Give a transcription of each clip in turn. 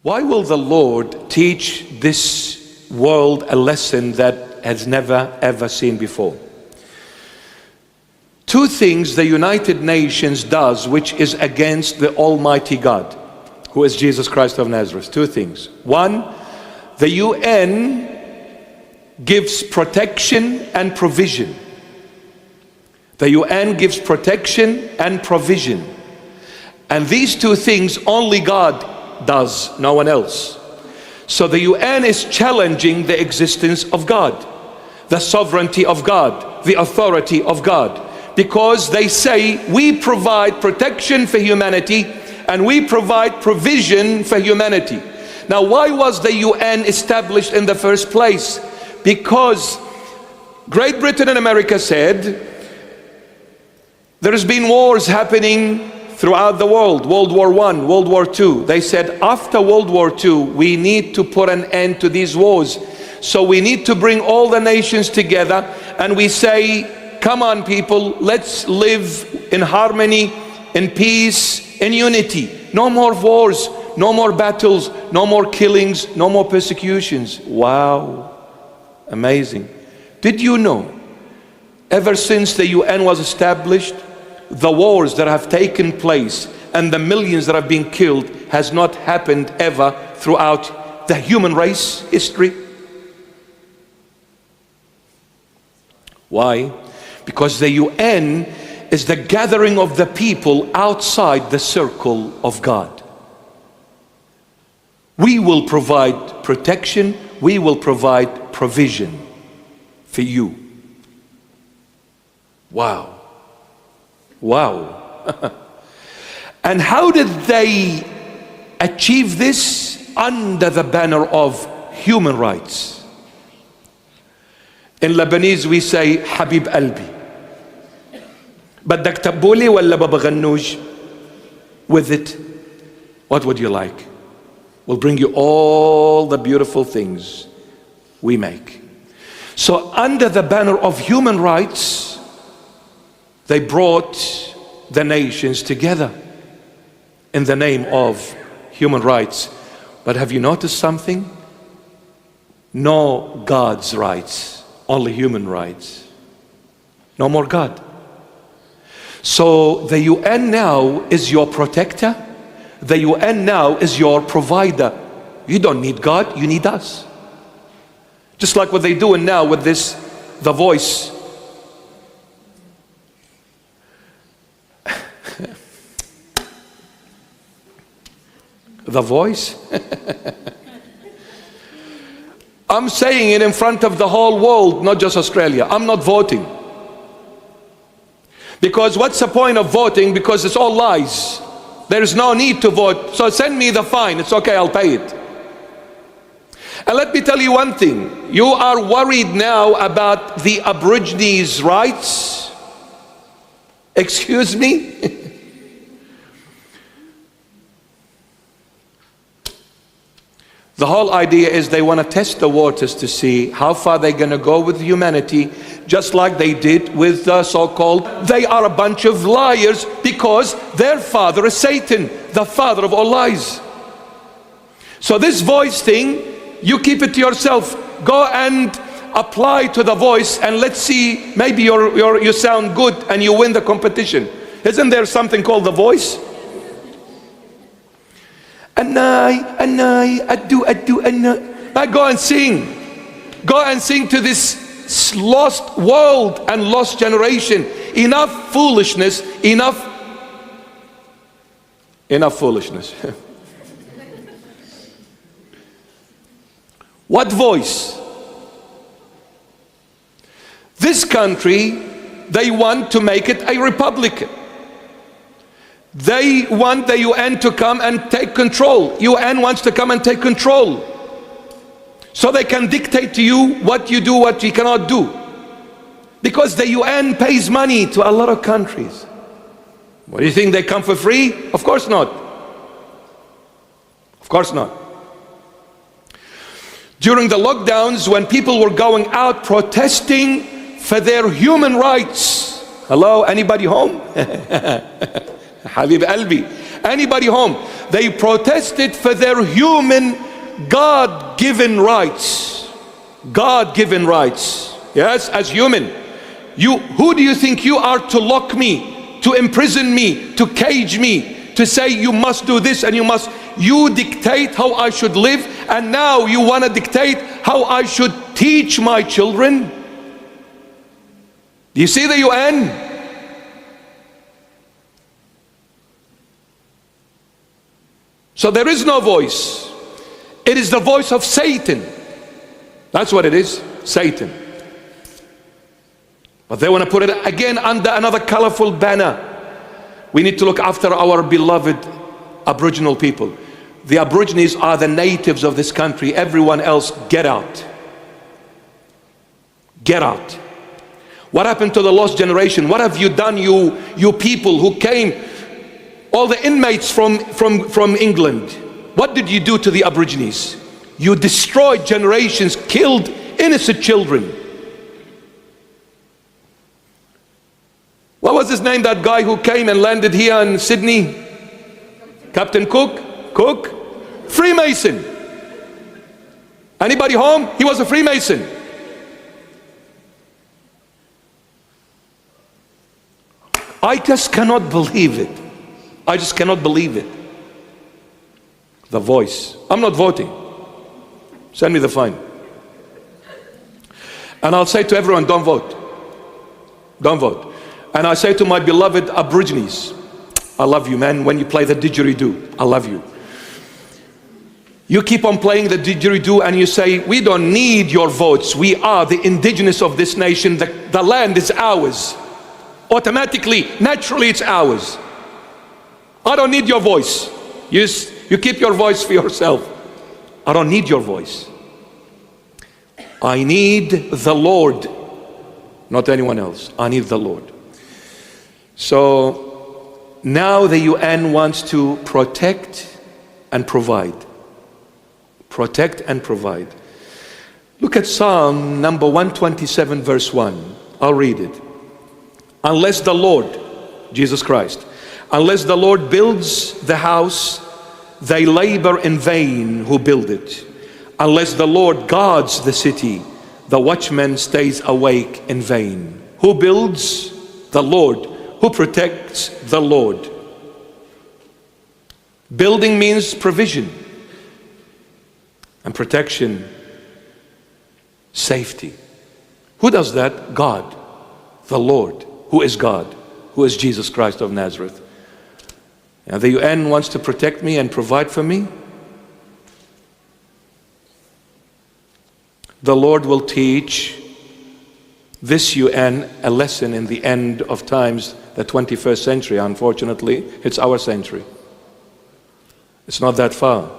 Why will the Lord teach this world a lesson that has never ever seen before? Two things the United Nations does which is against the Almighty God, who is Jesus Christ of Nazareth. Two things. One, the UN gives protection and provision. The UN gives protection and provision. And these two things only God does, no one else. So the UN is challenging the existence of God, the sovereignty of God, the authority of God, because they say we provide protection for humanity and we provide provision for humanity. Now, why was the UN established in the first place? Because Great Britain and America said there has been wars happening throughout the world, World War I, World War II. They said after World War II, we need to put an end to these wars. So we need to bring all the nations together and we say, come on people, let's live in harmony, in peace, in unity. No more wars, no more battles, no more killings, no more persecutions. Wow, amazing. Did you know, ever since the UN was established, the wars that have taken place and the millions that have been killed has not happened ever throughout the human race history? Why? Because the UN is the gathering of the people outside the circle of God. We will provide protection, we will provide provision for you. Wow. Wow. And how did they achieve this? Under the banner of human rights. In Lebanese we say Habib Albi. بدك تبولي ولا ببغنوج? With it, what would you like? We'll bring you all the beautiful things we make. So under the banner of human rights, they brought the nations together in the name of human rights. But have you noticed something? No God's rights, only human rights. No more God. So the UN now is your protector. The UN now is your provider. You don't need God, you need us. Just like what they're doing now with this, the voice. The voice? I'm saying it in front of the whole world, not just Australia. I'm not voting. Because what's the point of voting? Because it's all lies. There is no need to vote. So send me the fine. It's okay, I'll pay it. And let me tell you one thing. You are worried now about the Aborigines' rights? Excuse me? The whole idea is they want to test the waters to see how far they're going to go with humanity, just like they did with the so-called, they are a bunch of liars because their father is Satan, the father of all lies. So this voice thing, you keep it to yourself. Go and apply to the voice and let's see, maybe you sound good and you win the competition. Isn't there something called the voice? But go and sing. Go and sing to this lost world and lost generation. Enough foolishness, enough foolishness. What voice? This country, they want to make it a republic. They want the UN to come and take control. UN wants to come and take control. So they can dictate to you what you do, what you cannot do. Because the UN pays money to a lot of countries. What do you think, they come for free? Of course not. Of course not. During the lockdowns, when people were going out protesting for their human rights. Hello, anybody home? Habib Albi. Anybody home? They protested for their human, God-given rights. God-given rights. Yes, as human. Who do you think you are to lock me, to imprison me, to cage me, to say you must do this and you dictate how I should live, and now you want to dictate how I should teach my children? Do you see the UN? So there is no voice. It is the voice of Satan. That's what it is, Satan. But they want to put it again under another colorful banner. We need to look after our beloved Aboriginal people. The Aborigines are the natives of this country. Everyone else, get out. Get out. What happened to the lost generation? What have you done, you people who came, all the inmates from England? What did you do to the Aborigines? You destroyed generations, killed innocent children. What was his name, that guy who came and landed here in Sydney? Captain Cook? Cook? Freemason. Anybody home? He was a Freemason. I just cannot believe it. I just cannot believe it. The voice. I'm not voting. Send me the fine. And I'll say to everyone, don't vote. Don't vote. And I say to my beloved Aborigines, I love you, man. When you play the didgeridoo, I love you. You keep on playing the didgeridoo and you say, we don't need your votes. We are the indigenous of this nation. The land is ours. Automatically, naturally, it's ours. I don't need your voice. You keep your voice for yourself. I don't need your voice. I need the Lord, not anyone else. I need the Lord. So now the UN wants to protect and provide. Protect and provide. Look at Psalm number 127 verse 1. I'll read it. Unless the Lord, Jesus Christ, unless the Lord builds the house, they labor in vain who build it. Unless the Lord guards the city, the watchman stays awake in vain. Who builds? The Lord. Who protects? The Lord. Building means provision, and protection, safety. Who does that? God, the Lord. Who is God? Who is Jesus Christ of Nazareth? Now the UN wants to protect me and provide for me. The Lord will teach this UN a lesson in the end of times, the 21st century. Unfortunately, it's our century. It's not that far.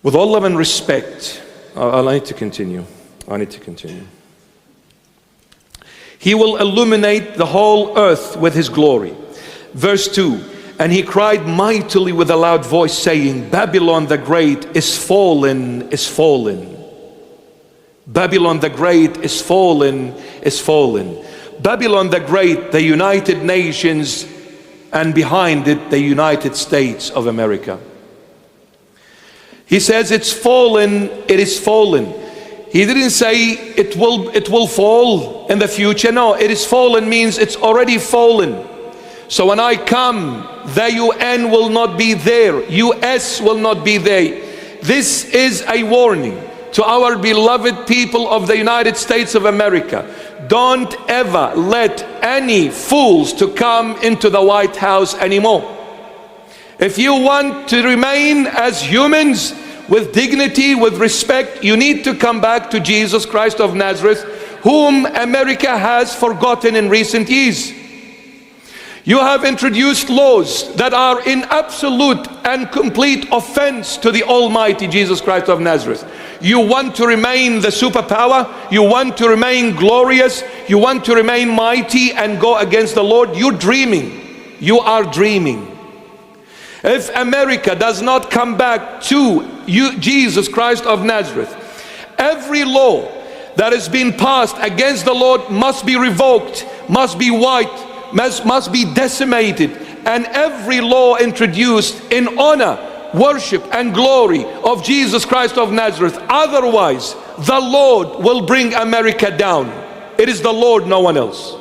With all love and respect, I need to continue. I need to continue. He will illuminate the whole earth with his glory. Verse 2, and he cried mightily with a loud voice, saying, Babylon the great is fallen, is fallen. Babylon the great is fallen, is fallen. Babylon the great, the United Nations, and behind it, the United States of America. He says it's fallen, it is fallen. He didn't say it will fall in the future. No, it is fallen means it's already fallen. So when I come, the UN will not be there. US will not be there. This is a warning to our beloved people of the United States of America. Don't ever let any fools to come into the White House anymore. If you want to remain as humans, with dignity, with respect, you need to come back to Jesus Christ of Nazareth, whom America has forgotten in recent years. You have introduced laws that are in absolute and complete offense to the Almighty Jesus Christ of Nazareth. You want to remain the superpower, you want to remain glorious, you want to remain mighty and go against the Lord. You're dreaming. You are dreaming. If America does not come back to Jesus Christ of Nazareth, every law that has been passed against the Lord must be revoked, must be wiped, must be decimated. and every law introduced in honor, worship and glory of Jesus Christ of Nazareth. Otherwise, the Lord will bring America down. It is the Lord, no one else.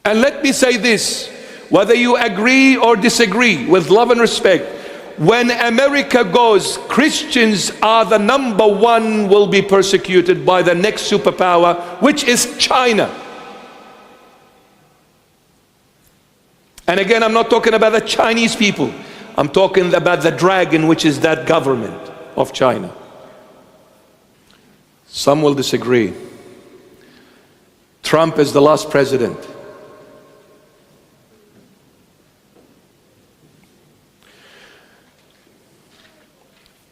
And let me say this, whether you agree or disagree, with love and respect, when America goes, Christians are the number one will be persecuted by the next superpower, which is China. And again, I'm not talking about the Chinese people. I'm talking about the dragon, which is that government of China. Some will disagree. Trump is the last president.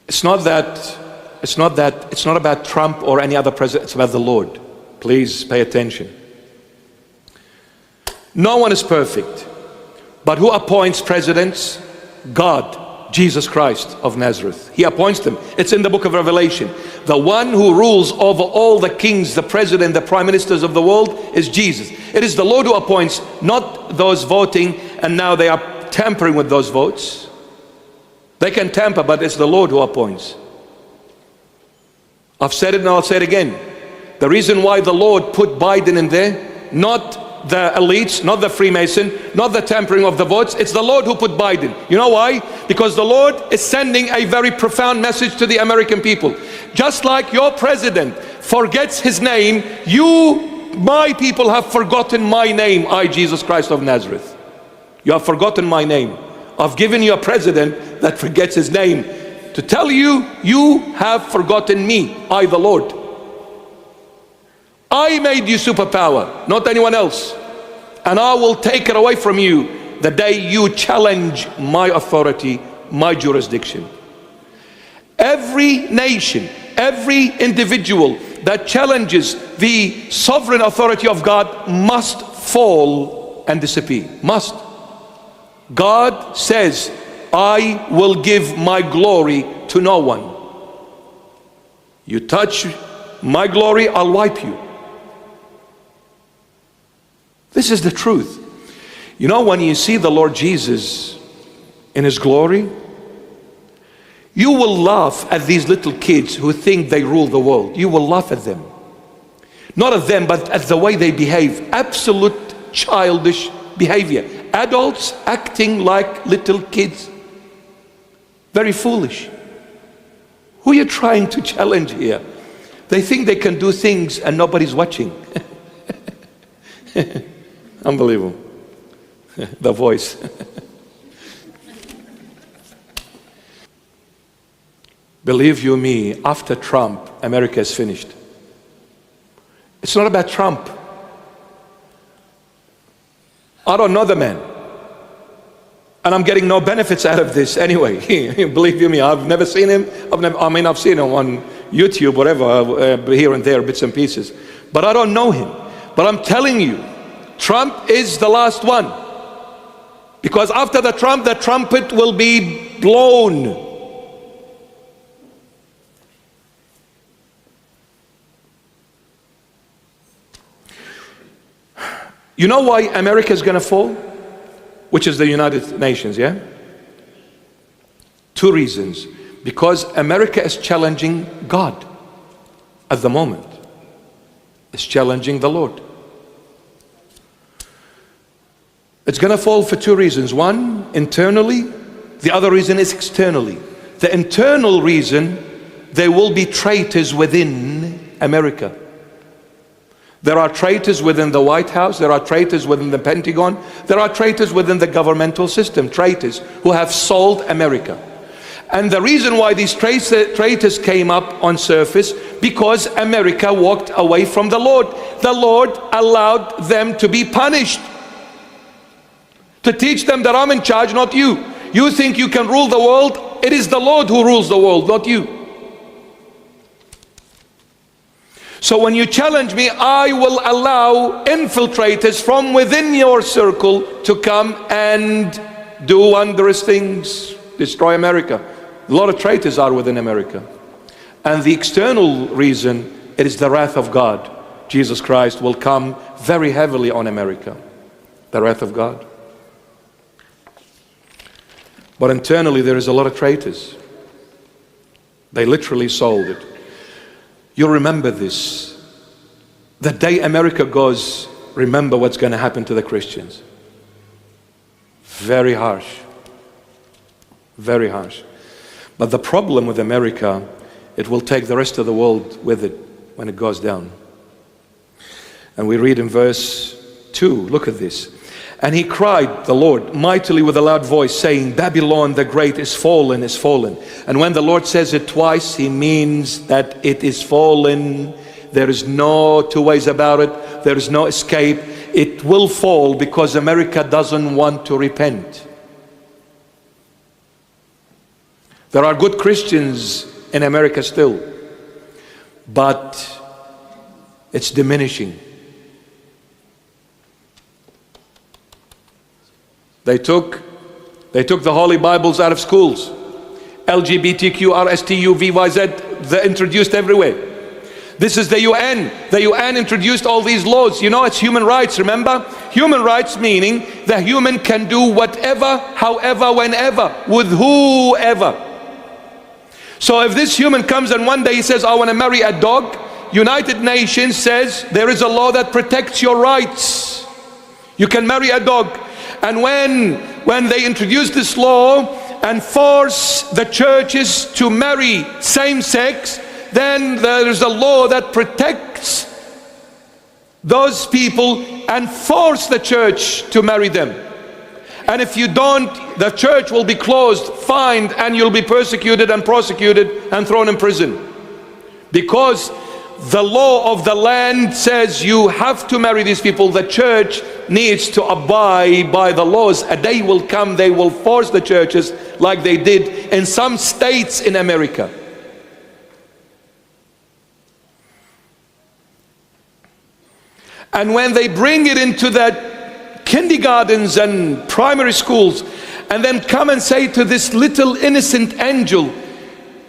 It's not about Trump or any other president, it's about the Lord. Please pay attention. No one is perfect, but who appoints presidents? God, Jesus Christ of Nazareth. He appoints them. It's in the book of Revelation. The one who rules over all the kings, the president, the prime ministers of the world is Jesus. It is the Lord who appoints, not those voting, and now they are tampering with those votes. They can tamper, but it's the Lord who appoints. I've said it and I'll say it again. The reason why the Lord put Biden in there, not the elites, not the Freemason, not the tampering of the votes, it's the Lord who put Biden. You know why? Because the Lord is sending a very profound message to the American people. Just like your president forgets his name, my people have forgotten my name, I, Jesus Christ of Nazareth. You have forgotten my name. I've given you a president that forgets his name to tell you, you have forgotten me, I the Lord. I made you superpower, not anyone else. And I will take it away from you the day you challenge my authority, my jurisdiction. Every nation, every individual that challenges the sovereign authority of God must fall and disappear. Must. God says, I will give my glory to no one. You touch my glory, I'll wipe you. This is the truth. You know, when you see the Lord Jesus in His glory, you will laugh at these little kids who think they rule the world. You will laugh at them. Not at them, but at the way they behave. Absolute childish behavior. Adults acting like little kids. Very foolish. Who are you trying to challenge here? They think they can do things and nobody's watching. Unbelievable. The voice. Believe you me, after Trump, America is finished. It's not about Trump. I don't know the man. And I'm getting no benefits out of this anyway. Believe you me, I've never seen him. I've seen him on YouTube, whatever, here and there, bits and pieces. But I don't know him. But I'm telling you, Trump is the last one. Because after the trumpet will be blown. You know why America is going to fall? Which is the United Nations, yeah? Two reasons. Because America is challenging God at the moment. It's challenging the Lord. It's going to fall for two reasons. One, internally. The other reason is externally. The internal reason, there will be traitors within America. There are traitors within the White House, there are traitors within the Pentagon, there are traitors within the governmental system, traitors who have sold America. And the reason why these traitors came up on surface, because America walked away from the Lord. The Lord allowed them to be punished. To teach them that I'm in charge, not you. You think you can rule the world? It is the Lord who rules the world, not you. So when you challenge me, I will allow infiltrators from within your circle to come and do wondrous things, destroy America. A lot of traitors are within America. And the external reason, it is the wrath of God. Jesus Christ will come very heavily on America. The wrath of God. But internally there is a lot of traitors. They literally sold it. You remember this. The day America goes, remember what's going to happen to the Christians. Very harsh. Very harsh. But the problem with America, it will take the rest of the world with it when it goes down. And we read in verse 2, look at this. And he cried, the Lord, mightily with a loud voice, saying, Babylon the great is fallen, is fallen. And when the Lord says it twice, he means that it is fallen. There is no two ways about it. There is no escape. It will fall because America doesn't want to repent. There are good Christians in America still, but it's diminishing. They took the Holy Bibles out of schools. LGBTQ, RSTU, VYZ, they're introduced everywhere. This is the UN. The UN introduced all these laws. You know, it's human rights, remember? Human rights meaning the human can do whatever, however, whenever, with whoever. So if this human comes and one day he says, I want to marry a dog, United Nations says there is a law that protects your rights. You can marry a dog. And when they introduce this law and force the churches to marry same-sex, then there is a law that protects those people and force the church to marry them. And if you don't, the church will be closed, fined, and you'll be persecuted and prosecuted and thrown in prison. Because the law of the land says you have to marry these people. The church needs to abide by the laws. A day will come, they will force the churches like they did in some states in America. And when they bring it into that kindergartens and primary schools, and then come and say to this little innocent angel,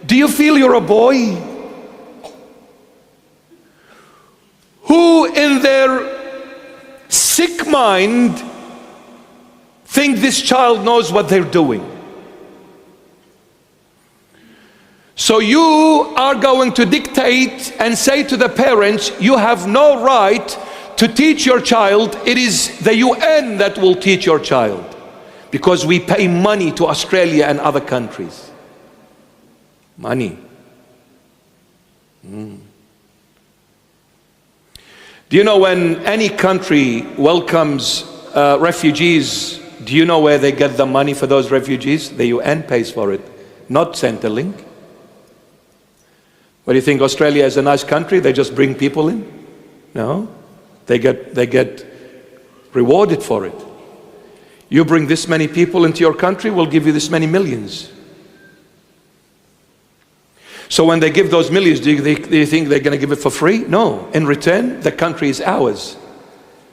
do you feel you're a boy? Who in their sick mind think this child knows what they're doing? So you are going to dictate and say to the parents, you have no right to teach your child. It is the UN that will teach your child, because we pay money to Australia and other countries. Money. Do you know when any country welcomes refugees, do you know where they get the money for those refugees? The UN pays for it, not Centrelink. What do you think, Australia is a nice country? They just bring people in? No. They get rewarded for it. You bring this many people into your country, we'll give you this many millions. So when they give those millions, do you think they're going to give it for free? No. In return, the country is ours.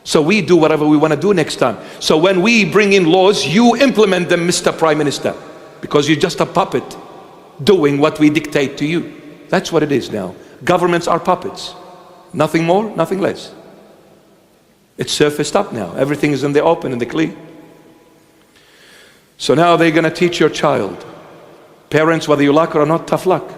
So we do whatever we want to do next time. So when we bring in laws, you implement them, Mr. Prime Minister, because you're just a puppet doing what we dictate to you. That's what it is now. Governments are puppets. Nothing more, nothing less. It's surfaced up now. Everything is in the open, in the clear. So now they're going to teach your child. Parents, whether you like it or not, tough luck.